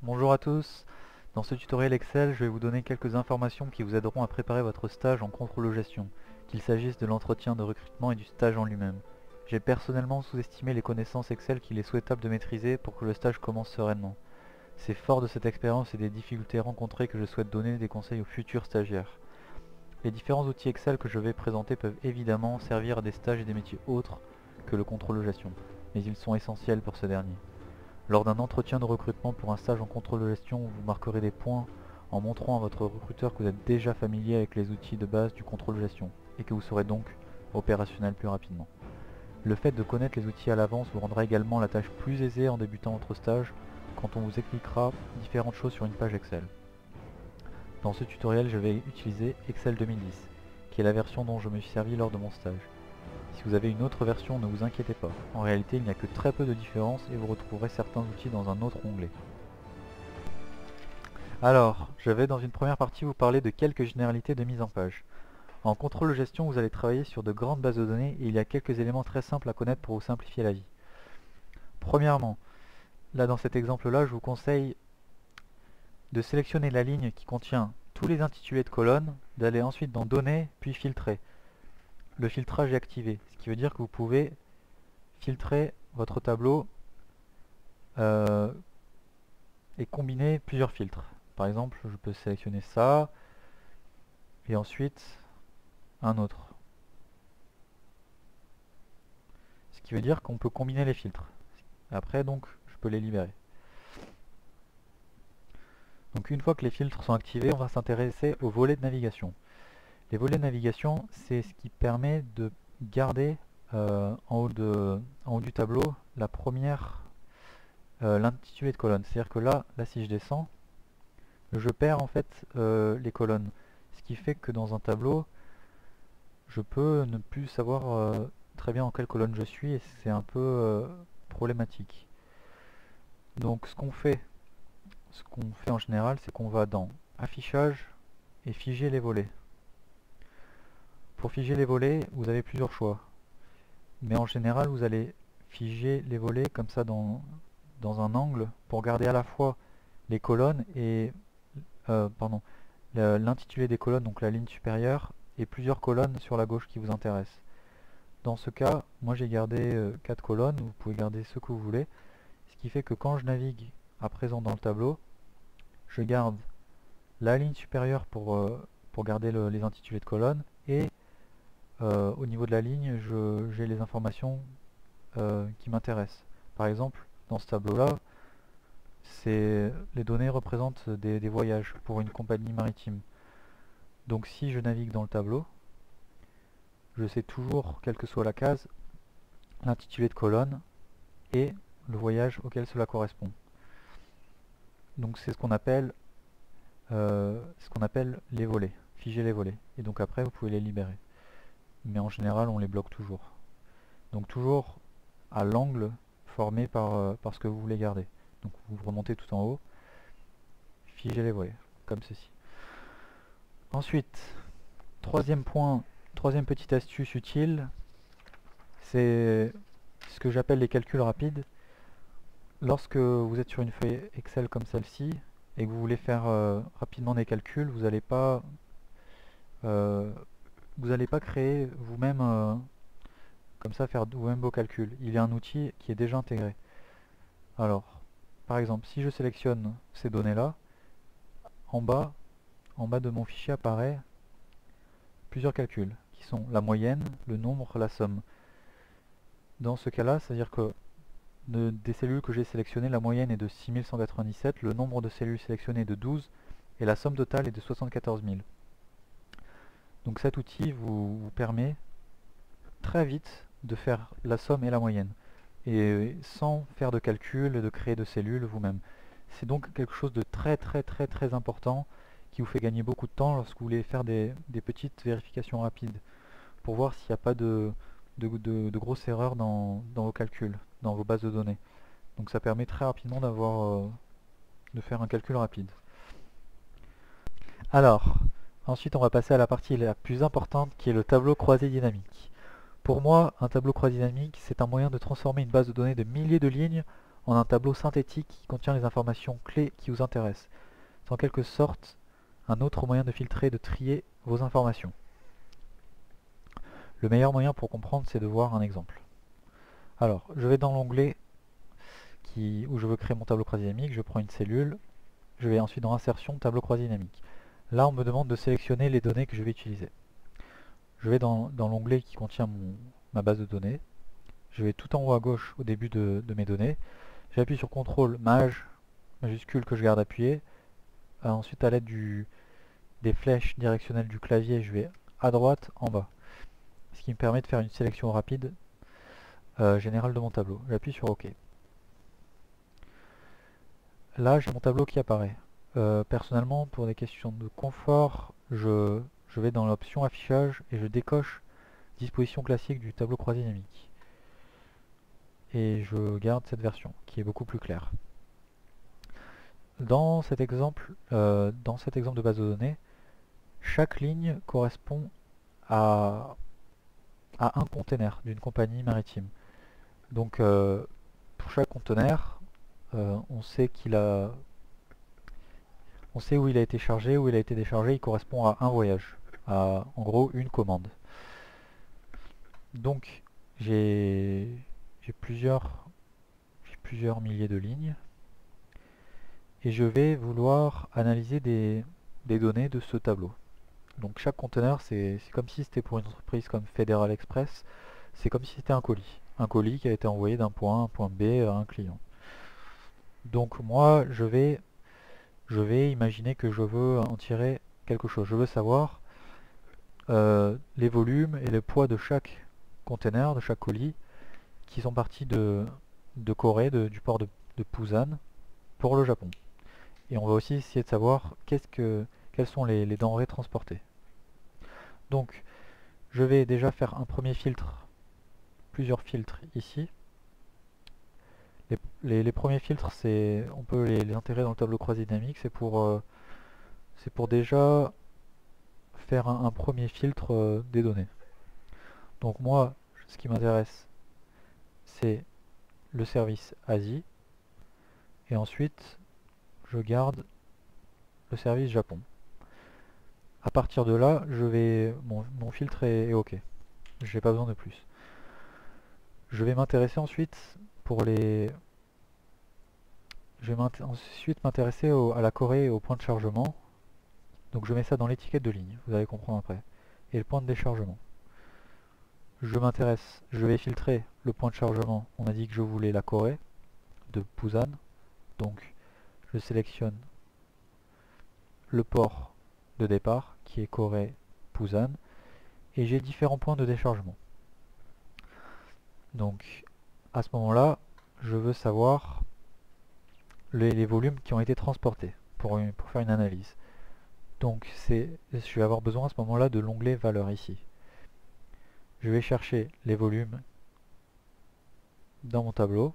Bonjour à tous, dans ce tutoriel Excel, je vais vous donner quelques informations qui vous aideront à préparer votre stage en contrôle-gestion, qu'il s'agisse de l'entretien de recrutement et du stage en lui-même. J'ai personnellement sous-estimé les connaissances Excel qu'il est souhaitable de maîtriser pour que le stage commence sereinement. C'est fort de cette expérience et des difficultés rencontrées que je souhaite donner des conseils aux futurs stagiaires. Les différents outils Excel que je vais présenter peuvent évidemment servir à des stages et des métiers autres que le contrôle-gestion, mais ils sont essentiels pour ce dernier. Lors d'un entretien de recrutement pour un stage en contrôle de gestion, vous marquerez des points en montrant à votre recruteur que vous êtes déjà familier avec les outils de base du contrôle de gestion et que vous serez donc opérationnel plus rapidement. Le fait de connaître les outils à l'avance vous rendra également la tâche plus aisée en débutant votre stage quand on vous expliquera différentes choses sur une page Excel. Dans ce tutoriel, je vais utiliser Excel 2010, qui est la version dont je me suis servi lors de mon stage. Si vous avez une autre version, ne vous inquiétez pas. En réalité, il n'y a que très peu de différences et vous retrouverez certains outils dans un autre onglet. Alors, je vais dans une première partie vous parler de quelques généralités de mise en page. En contrôle de gestion, vous allez travailler sur de grandes bases de données et il y a quelques éléments très simples à connaître pour vous simplifier la vie. Premièrement, là dans cet exemple-là, je vous conseille de sélectionner la ligne qui contient tous les intitulés de colonnes, d'aller ensuite dans Données, puis Filtrer. Le filtrage est activé, ce qui veut dire que vous pouvez filtrer votre tableau et combiner plusieurs filtres. Par exemple, je peux sélectionner ça et ensuite un autre. Ce qui veut dire qu'on peut combiner les filtres. Après, donc, je peux les libérer. Donc une fois que les filtres sont activés, on va s'intéresser aux volets de navigation. Les volets de navigation, c'est ce qui permet de garder en haut du tableau la première l'intitulé de colonne. C'est-à-dire que là, si je descends, je perds en fait les colonnes. Ce qui fait que dans un tableau, je peux ne plus savoir très bien en quelle colonne je suis et c'est un peu problématique. Donc ce qu'on fait en général, c'est qu'on va dans Affichage et Figer les volets. Pour figer les volets, vous avez plusieurs choix. Mais en général, vous allez figer les volets comme ça dans un angle pour garder à la fois les colonnes et l'intitulé des colonnes, donc la ligne supérieure, et plusieurs colonnes sur la gauche qui vous intéressent. Dans ce cas, moi j'ai gardé 4 colonnes, vous pouvez garder ce que vous voulez, ce qui fait que quand je navigue à présent dans le tableau, je garde la ligne supérieure pour garder les intitulés de colonnes, et au niveau de la ligne, j'ai les informations qui m'intéressent. Par exemple, dans ce tableau-là, les données représentent des voyages pour une compagnie maritime. Donc si je navigue dans le tableau, je sais toujours, quelle que soit la case, l'intitulé de colonne et le voyage auquel cela correspond. Donc c'est ce qu'on appelle les volets, figer les volets. Et donc après vous pouvez les libérer. Mais en général on les bloque toujours. Donc toujours à l'angle formé par ce que vous voulez garder. Donc vous remontez tout en haut, figez les volets, comme ceci. Ensuite, troisième point, troisième petite astuce utile, c'est ce que j'appelle les calculs rapides. Lorsque vous êtes sur une feuille Excel comme celle-ci et que vous voulez faire rapidement des calculs, vous n'allez pas créer vous-même comme ça, faire vous-même vos calculs. Il y a un outil qui est déjà intégré. Alors, par exemple, si je sélectionne ces données-là, en bas de mon fichier apparaît plusieurs calculs, qui sont la moyenne, le nombre, la somme. Dans ce cas-là, c'est-à-dire que des cellules que j'ai sélectionnées, la moyenne est de 6197, le nombre de cellules sélectionnées est de 12, et la somme totale est de 74 000. Donc cet outil vous permet très vite de faire la somme et la moyenne, et sans faire de calcul, de créer de cellules vous-même. C'est donc quelque chose de très important qui vous fait gagner beaucoup de temps lorsque vous voulez faire des petites vérifications rapides pour voir s'il n'y a pas de grosses erreurs dans vos calculs, dans vos bases de données. Donc ça permet très rapidement de faire un calcul rapide. Alors, ensuite on va passer à la partie la plus importante qui est le tableau croisé dynamique. Pour moi, un tableau croisé dynamique, c'est un moyen de transformer une base de données de milliers de lignes en un tableau synthétique qui contient les informations clés qui vous intéressent. C'est en quelque sorte un autre moyen de filtrer et de trier vos informations. Le meilleur moyen pour comprendre, c'est de voir un exemple. Alors, je vais dans l'onglet où je veux créer mon tableau croisé dynamique, je prends une cellule, je vais ensuite dans Insertion, tableau croisé dynamique. Là, on me demande de sélectionner les données que je vais utiliser. Je vais dans l'onglet qui contient ma base de données. Je vais tout en haut à gauche au début de mes données. J'appuie sur CTRL majuscule que je garde appuyé. Ensuite, à l'aide des flèches directionnelles du clavier, je vais à droite, en bas. Ce qui me permet de faire une sélection rapide générale de mon tableau. J'appuie sur OK. Là, j'ai mon tableau qui apparaît. Personnellement, pour des questions de confort, je vais dans l'option affichage et je décoche disposition classique du tableau croisé dynamique. Et je garde cette version qui est beaucoup plus claire. Dans cet exemple de base de données, chaque ligne correspond à un container d'une compagnie maritime. Donc pour chaque conteneur, on sait où il a été chargé, où il a été déchargé, il correspond à un voyage, à en gros une commande. Donc j'ai plusieurs milliers de lignes et je vais vouloir analyser des données de ce tableau. Donc chaque conteneur, c'est comme si c'était pour une entreprise comme Federal Express, c'est comme si c'était un colis qui a été envoyé d'un point A à un point B à un client. Donc moi, je vais imaginer que je veux en tirer quelque chose. Je veux savoir les volumes et le poids de chaque conteneur, de chaque colis, qui sont partis de Corée, du port de Busan, pour le Japon. Et on va aussi essayer de savoir quelles sont les denrées transportées. Donc, je vais déjà faire un premier filtre, plusieurs filtres ici. Les premiers filtres, on peut les intégrer dans le tableau croisé dynamique, c'est pour déjà faire un premier filtre des données. Donc moi, ce qui m'intéresse, c'est le service Asie, et ensuite, je garde le service Japon. À partir de là, mon filtre est OK. Je n'ai pas besoin de plus. Je vais m'intéresser ensuite m'intéresser à la Corée et au point de chargement. Donc je mets ça dans l'étiquette de ligne, vous allez comprendre après. Et le point de déchargement. Je vais filtrer le point de chargement. On a dit que je voulais la Corée de Busan. Donc je sélectionne le port de départ qui est Corée Busan et j'ai différents points de déchargement. Donc à ce moment-là, je veux savoir les volumes qui ont été transportés pour faire une analyse. Donc je vais avoir besoin à ce moment-là de l'onglet valeurs ici. Je vais chercher les volumes dans mon tableau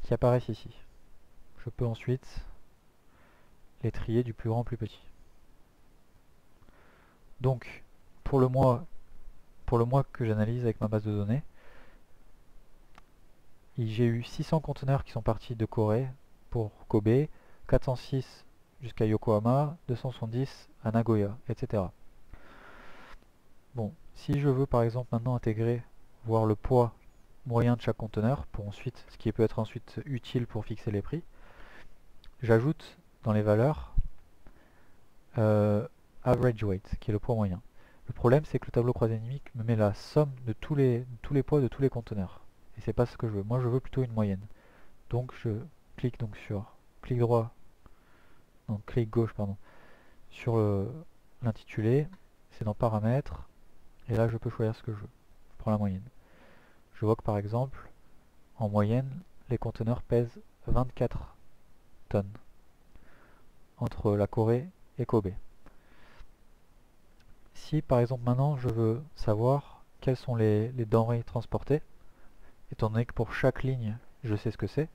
qui apparaissent ici. Je peux ensuite les trier du plus grand au plus petit. Donc pour le mois que j'analyse avec ma base de données, j'ai eu 600 conteneurs qui sont partis de Corée pour Kobe, 406 jusqu'à Yokohama, 270 à Nagoya, etc. Bon, si je veux par exemple maintenant intégrer, voir le poids moyen de chaque conteneur, ce qui peut être ensuite utile pour fixer les prix, j'ajoute dans les valeurs average weight, qui est le poids moyen. Le problème, c'est que le tableau croisé dynamique me met la somme de tous les poids de tous les conteneurs. Et c'est pas ce que je veux. Moi, je veux plutôt une moyenne. Donc, je clique donc sur clic gauche, pardon, sur l'intitulé. C'est dans paramètres. Et là, je peux choisir ce que je veux. Je prends la moyenne. Je vois que par exemple, en moyenne, les conteneurs pèsent 24 tonnes entre la Corée et Kobe. Si par exemple maintenant je veux savoir quelles sont les denrées transportées, étant donné que pour chaque ligne je sais ce que c'est,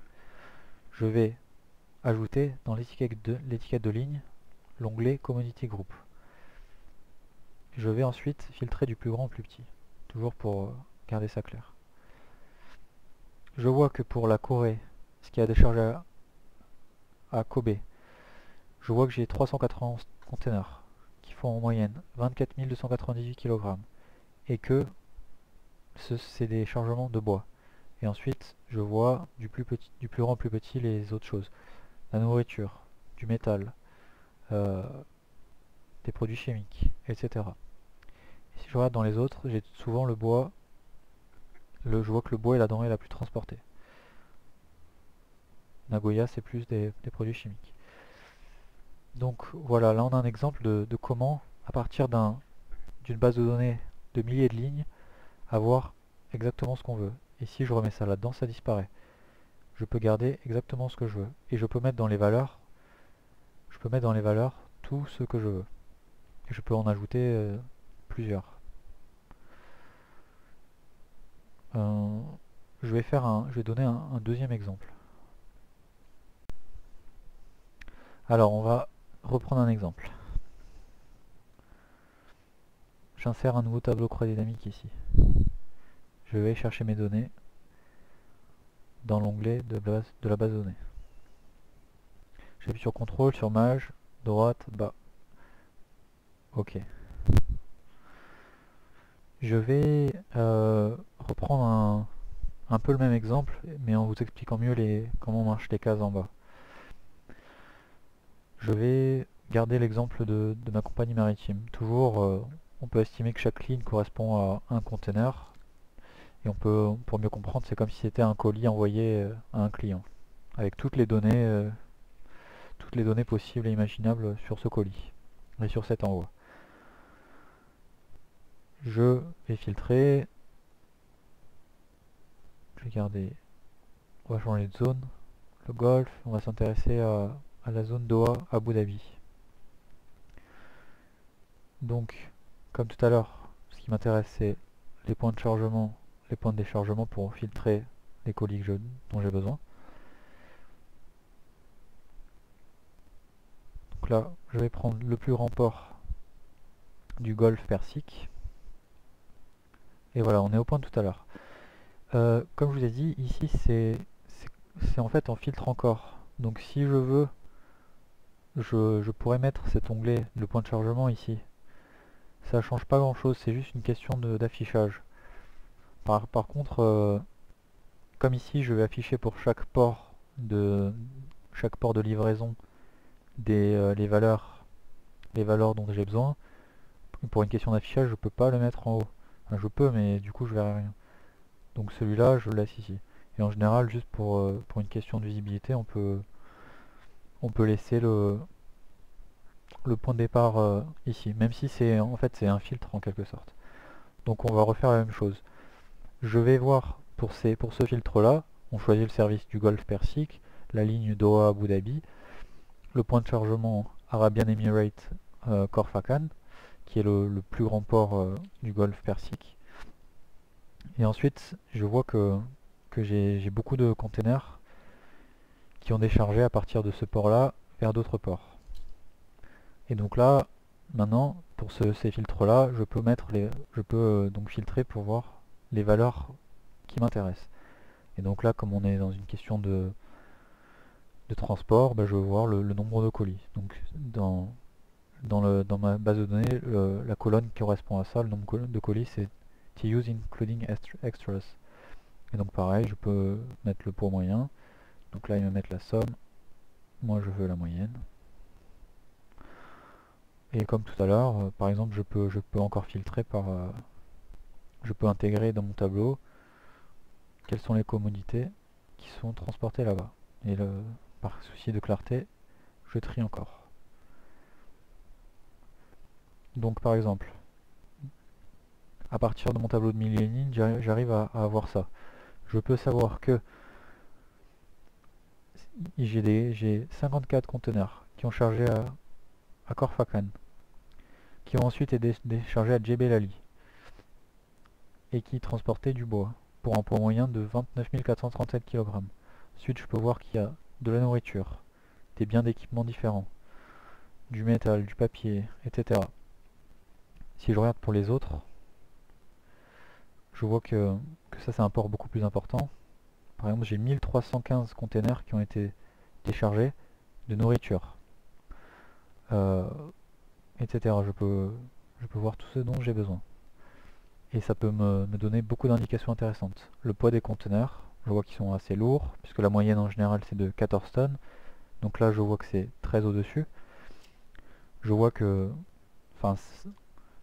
je vais ajouter dans l'étiquette de ligne l'onglet Commodity Group. Je vais ensuite filtrer du plus grand au plus petit, toujours pour garder ça clair. je vois que pour la Corée, ce qui a déchargé à Kobe, je vois que j'ai 380 containers qui font en moyenne 24 298 kg et que c'est des chargements de bois. Et ensuite, je vois du plus grand au plus petit les autres choses. La nourriture, du métal, euh, des produits chimiques, etc. Et si je regarde dans les autres, j'ai souvent le bois, je vois que le bois est la denrée la plus transportée. Nagoya, c'est plus des produits chimiques. Donc voilà, là on a un exemple de comment, à partir d'une base de données de milliers de lignes, avoir exactement ce qu'on veut. Et si je remets ça là-dedans, ça disparaît. Je peux garder exactement ce que je veux. Et je peux mettre dans les valeurs tout ce que je veux. Et je peux en ajouter plusieurs. Euh, je vais donner un deuxième exemple. Alors on va reprendre un exemple. J'insère un nouveau tableau croix dynamique ici. Je vais chercher mes données dans l'onglet de la base de données. J'appuie sur CTRL, sur Maj, droite, bas. OK. Je vais reprendre un peu le même exemple, mais en vous expliquant mieux comment marchent les cases en bas. Je vais garder l'exemple de ma compagnie maritime. Toujours, on peut estimer que chaque ligne correspond à un container. Et pour mieux comprendre, c'est comme si c'était un colis envoyé à un client, avec toutes les données possibles et imaginables sur ce colis et sur cet envoi. Je vais filtrer, je vais garder, on va changer de zone, le Golfe, on va s'intéresser à la zone Doha, Abu Dhabi. Donc, comme tout à l'heure, ce qui m'intéresse c'est les points de chargement, les points de déchargement pour filtrer les colis dont j'ai besoin. Donc là, je vais prendre le plus grand port du Golfe Persique. Et voilà, on est au point de tout à l'heure. Comme je vous ai dit, ici c'est en fait en filtre encore. Donc si je veux, je pourrais mettre cet onglet, le point de chargement ici. Ça change pas grand chose, c'est juste une question d'affichage. Par contre, comme ici je vais afficher pour chaque port de livraison les valeurs dont j'ai besoin, pour une question d'affichage je peux pas le mettre en haut. Enfin, je peux mais du coup je verrai rien. Donc celui-là je le laisse ici. Et en général juste pour une question de visibilité on peut laisser le point de départ ici, même si en fait c'est un filtre en quelque sorte. Donc on va refaire la même chose. Je vais voir pour ce filtre là, on choisit le service du Golfe Persique, la ligne Doha Abu Dhabi, le point de chargement Arabian Emirates Khor Fakkan, qui est le plus grand port du Golfe Persique. Et ensuite je vois que j'ai beaucoup de containers qui ont déchargé à partir de ce port là vers d'autres ports. Et donc là, maintenant, pour ces filtres-là, je peux donc filtrer pour voir les valeurs qui m'intéressent. Et donc là, comme on est dans une question de transport, bah, je veux voir le nombre de colis. Donc dans ma base de données, la colonne qui correspond à ça, le nombre de colis, c'est TUs including extras. Et donc pareil, je peux mettre le poids moyen. Donc là, il va mettre la somme. Moi, je veux la moyenne. Et comme tout à l'heure, par exemple, je peux encore filtrer je peux intégrer dans mon tableau quelles sont les commodités qui sont transportées là-bas. Et par souci de clarté, je trie encore. Donc par exemple, à partir de mon tableau de milliers de lignes, j'arrive à avoir ça. Je peux savoir que j'ai 54 conteneurs qui ont chargé à Khor Fakkan, qui ont ensuite été déchargés à Jebel Ali, et qui transportaient du bois, pour un poids moyen de 29 437 kg. Ensuite, je peux voir qu'il y a de la nourriture, des biens d'équipement différents, du métal, du papier, etc. Si je regarde pour les autres, je vois que ça c'est un port beaucoup plus important. par exemple j'ai 1315 containers qui ont été déchargés de nourriture, euh, etc. Je peux voir tout ce dont j'ai besoin. Et ça peut me donner beaucoup d'indications intéressantes. Le poids des conteneurs, je vois qu'ils sont assez lourds, puisque la moyenne en général c'est de 14 tonnes. Donc là je vois que c'est très au-dessus. Je vois que, enfin,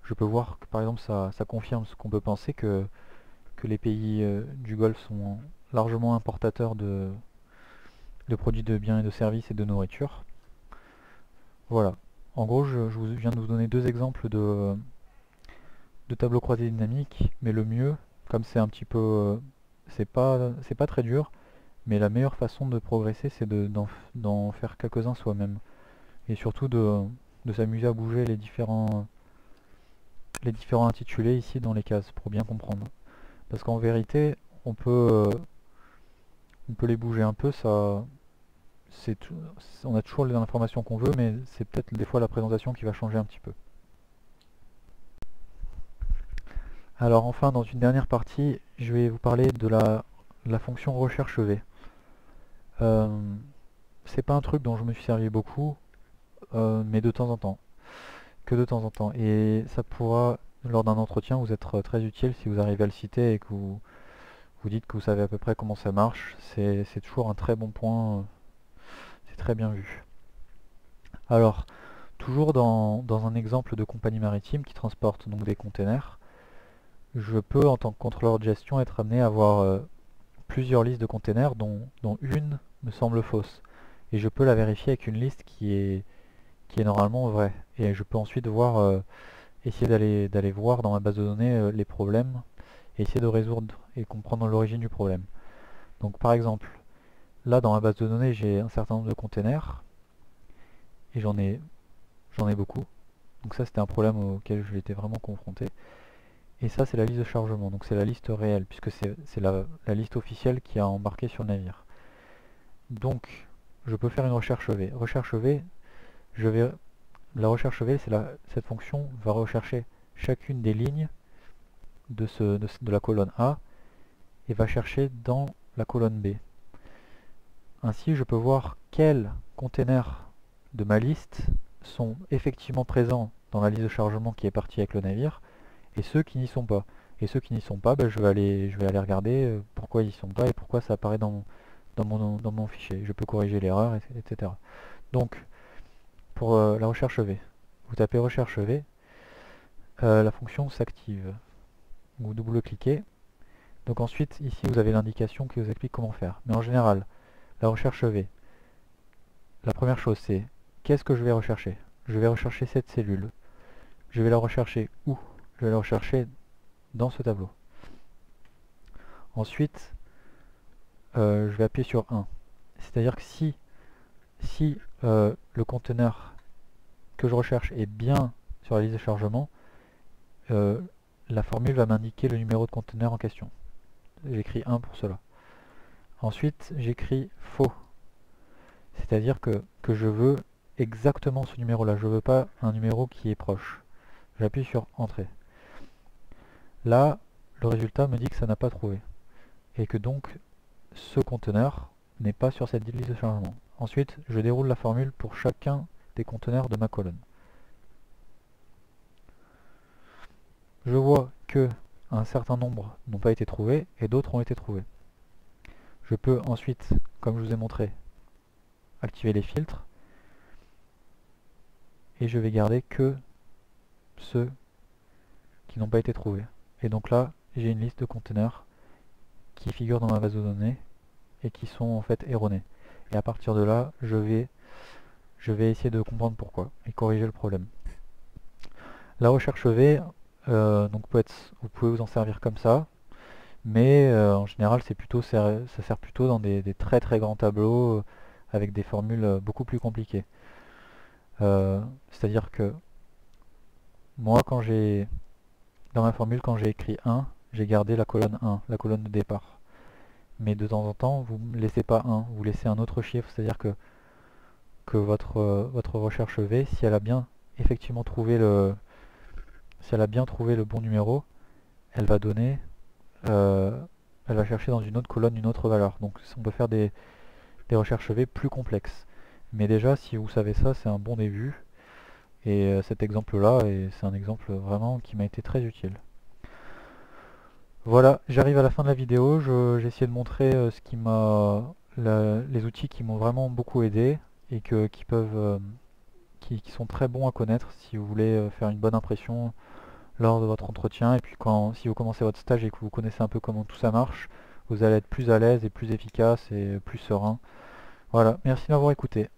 je peux voir que par exemple ça confirme ce qu'on peut penser que les pays du Golfe sont largement importateurs de produits de biens et de services et de nourriture. Voilà. En gros, je viens de vous donner deux exemples de tableaux croisés dynamiques, mais le mieux, comme c'est un petit peu, c'est pas très dur, mais la meilleure façon de progresser, c'est d'en faire quelques-uns soi-même, et surtout de s'amuser à bouger les différents intitulés ici dans les cases pour bien comprendre. Parce qu'en vérité, on peut les bouger un peu, ça, on a toujours l'information qu'on veut, mais c'est peut-être des fois la présentation qui va changer un petit peu. Alors enfin, dans une dernière partie, je vais vous parler de la fonction recherche V. C'est pas un truc dont je me suis servi beaucoup, mais de temps en temps. Que de temps en temps. Et ça pourra, lors d'un entretien, vous être très utile si vous arrivez à le citer et que vous dites que vous savez à peu près comment ça marche. C'est toujours un très bon point, c'est très bien vu. Alors, toujours dans un exemple de compagnie maritime qui transporte donc des containers, je peux en tant que contrôleur de gestion être amené à avoir plusieurs listes de containers dont une me semble fausse. Et je peux la vérifier avec une liste qui est normalement vraie. Et je peux ensuite essayer d'aller voir dans ma base de données les problèmes et essayer de résoudre et comprendre l'origine du problème. Donc par exemple, là dans ma base de données j'ai un certain nombre de containers et j'en ai beaucoup. Donc ça c'était un problème auquel j'étais vraiment confronté. Et ça c'est la liste de chargement, donc c'est la liste réelle puisque c'est la liste officielle qui a embarqué sur le navire. Donc je peux faire une recherche V. Recherche V, la recherche V, cette fonction va rechercher chacune des lignes de la colonne A et va chercher dans la colonne B. Ainsi, je peux voir quels containers de ma liste sont effectivement présents dans la liste de chargement qui est partie avec le navire et ceux qui n'y sont pas. Et ceux qui n'y sont pas, ben, je vais aller regarder pourquoi ils n'y sont pas et pourquoi ça apparaît dans mon fichier. Je peux corriger l'erreur, etc. Donc, pour la recherche V, vous tapez recherche V, la fonction s'active. Vous double-cliquez. Donc ensuite, ici, vous avez l'indication qui vous explique comment faire. Mais en général, la recherche V, la première chose, c'est qu'est-ce que je vais rechercher? Je vais rechercher cette cellule. Je vais la rechercher où? Je vais la rechercher dans ce tableau. Ensuite, je vais appuyer sur 1. C'est-à-dire que si le conteneur que je recherche est bien sur la liste de chargement, la formule va m'indiquer le numéro de conteneur en question. J'écris 1 pour cela. Ensuite, j'écris faux. C'est-à-dire que je veux exactement ce numéro-là. Je ne veux pas un numéro qui est proche. J'appuie sur Entrée. Là, le résultat me dit que ça n'a pas trouvé. Et que donc, ce conteneur n'est pas sur cette liste de chargement. Ensuite, je déroule la formule pour chacun des conteneurs de ma colonne. Je vois que un certain nombre n'ont pas été trouvés et d'autres ont été trouvés. Je peux ensuite, comme je vous ai montré, activer les filtres et je vais garder que ceux qui n'ont pas été trouvés. Et donc là, j'ai une liste de conteneurs qui figurent dans ma base de données et qui sont en fait erronés. Et à partir de là, je vais essayer de comprendre pourquoi et corriger le problème. La recherche V, donc vous pouvez vous en servir comme ça, mais en général ça sert plutôt dans des très très grands tableaux avec des formules beaucoup plus compliquées. C'est-à-dire que moi dans ma formule quand j'ai écrit 1, j'ai gardé la colonne 1, la colonne de départ. Mais de temps en temps, vous ne laissez pas 1, vous laissez un autre chiffre, c'est-à-dire que votre recherche V, si elle a bien effectivement trouvé le bon numéro, elle va donner elle va chercher dans une autre colonne une autre valeur. Donc on peut faire des recherches V plus complexes. Mais déjà, si vous savez ça, c'est un bon début. Et cet exemple-là, c'est un exemple vraiment qui m'a été très utile. Voilà, j'arrive à la fin de la vidéo. J'ai essayé de montrer les outils qui m'ont vraiment beaucoup aidé et qui sont très bons à connaître si vous voulez faire une bonne impression lors de votre entretien. Et puis si vous commencez votre stage et que vous connaissez un peu comment tout ça marche, vous allez être plus à l'aise et plus efficace et plus serein. Voilà, merci de m'avoir écouté.